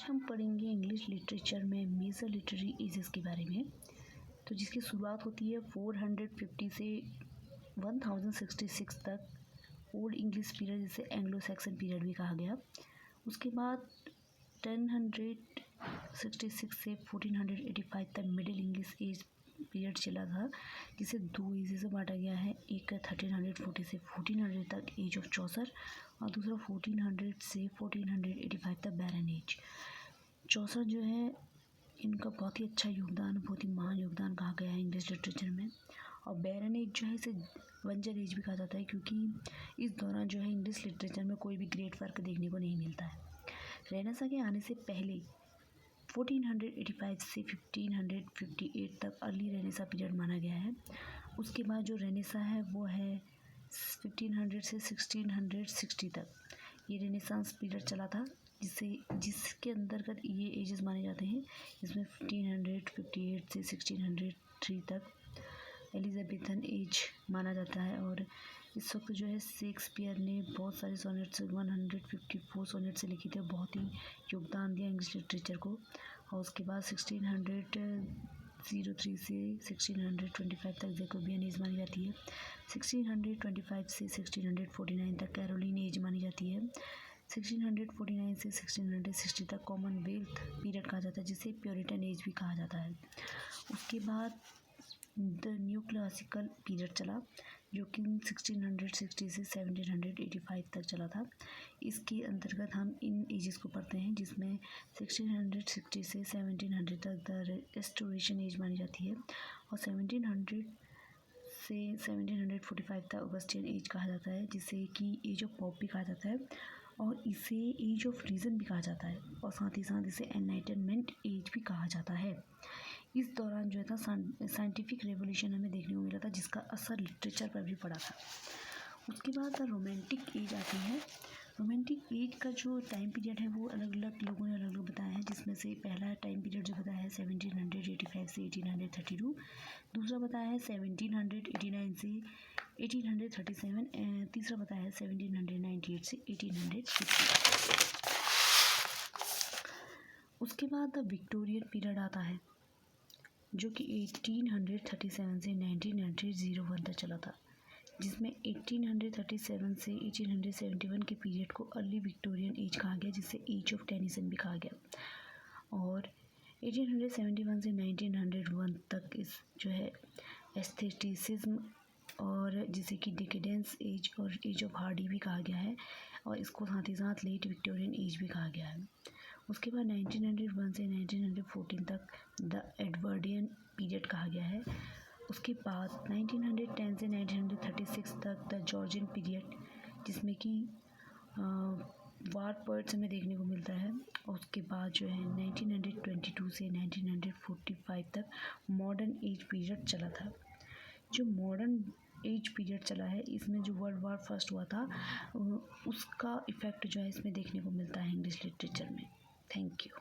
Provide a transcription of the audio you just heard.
हम पढ़ेंगे English literature में मेजर लिटरेरी एजेस के बारे में। तो जिसकी शुरुआत होती है 450 से 1066 तक, ओल्ड इंग्लिश पीरियड जिसे एंग्लो सैक्सन पीरियड भी कहा गया। उसके बाद 1066 से 1485 तक मिडिल इंग्लिश एज पीरियड चला था, जिसे दो एजेस में बांटा गया है। एक 1340 से 1400 तक एज ऑफ चौसर, और दूसरा 1400 से 1485 तक बैरन एज। चौसर जो है, इनका बहुत ही अच्छा योगदान, बहुत ही महान योगदान कहा गया है इंग्लिश लिटरेचर में। और बैरन एज जो है, इसे बंजर एज भी कहा जाता है, क्योंकि इस दौरान जो है इंग्लिश लिटरेचर में कोई भी ग्रेट वर्क देखने को नहीं मिलता है। रेनेसां के आने से पहले 1485 से 1558 तक अर्ली रेनेसां पीरियड माना गया है। उसके बाद जो रेनेसां है वो है 1500 से 1660 तक, ये रेनेसांस पीरियड चला था, जिसके अंतर्गत ये एजेस माने जाते हैं। इसमें 1558 से 1603 तक एलिजाबेथन एज माना जाता है। और इस वक्त जो है शेक्सपियर ने बहुत सारे सोनेट्स 154 सोनेट्स लिखे थे, बहुत ही योगदान दिया इंग्लिश लिटरेचर को। और उसके बाद 1603 से 1625 तक जैकोबियन एज मानी जाती है। 1625 से 1649 तक कैरोलिन एज मानी जाती है। 1649 से 1660 तक कॉमनवेल्थ पीरियड कहा जाता है, जिसे प्योरिटन एज भी कहा जाता है। उसके बाद द न्यू क्लासिकल पीरियड चला, जो कि 1660 से 1785 तक चला था। इसके अंतर्गत हम इन एजेस को पढ़ते हैं, जिसमें 1660 से 1700 तक द रेस्टोरेशन एज मानी जाती है, और 1700 से 1745 तक ऑगस्टियन एज कहा जाता है, जिसे कि एज ऑफ पॉप भी कहा जाता है, और इसे एज ऑफ रीज़न भी कहा जाता है, और साथ ही साथ इसे एनलाइटनमेंट एज भी कहा जाता है। इस दौरान जो था साइंटिफिक रेवोल्यूशन हमें देखने को मिला था, जिसका असर लिटरेचर पर भी पड़ा था। उसके बाद रोमांटिक एज आती है। रोमांटिक एज का जो टाइम पीरियड है वो अलग अलग लोगों ने अलग अलग बताया है, जिसमें से पहला टाइम पीरियड जो बताया है 1785 से 1832, दूसरा बताया है 1789 से 1837, तीसरा बताया है 1798 से 1860। उसके बाद विक्टोरियन पीरियड आता है, जो कि 1837 से 1901 तक चला था, जिसमें 1837 से 1871 के पीरियड को अर्ली विक्टोरियन एज कहा गया, जिसे एज ऑफ टेनिसन भी कहा गया। और 1871 से 1901 तक इस जो है एस्थेटिसिज्म, और जिसे कि डिकेडेंस एज और एज ऑफ हार्डी भी कहा गया है, और इसको साथ ही साथ लेट विक्टोरियन एज भी कहा गया है। उसके बाद 1901 से 1914 तक द एडवर्डियन पीरियड कहा गया है। उसके बाद 1910 से 1936 तक द जॉर्जियन पीरियड, जिसमें कि वार पोएट्स हमें देखने को मिलता है। और उसके बाद जो है 1922 से 1945 तक मॉडर्न एज पीरियड चला था। जो मॉडर्न एज पीरियड चला है, इसमें जो वर्ल्ड वार फर्स्ट हुआ था उसका इफ़ेक्ट जो है इसमें देखने को मिलता है इंग्लिश लिटरेचर में। Thank you.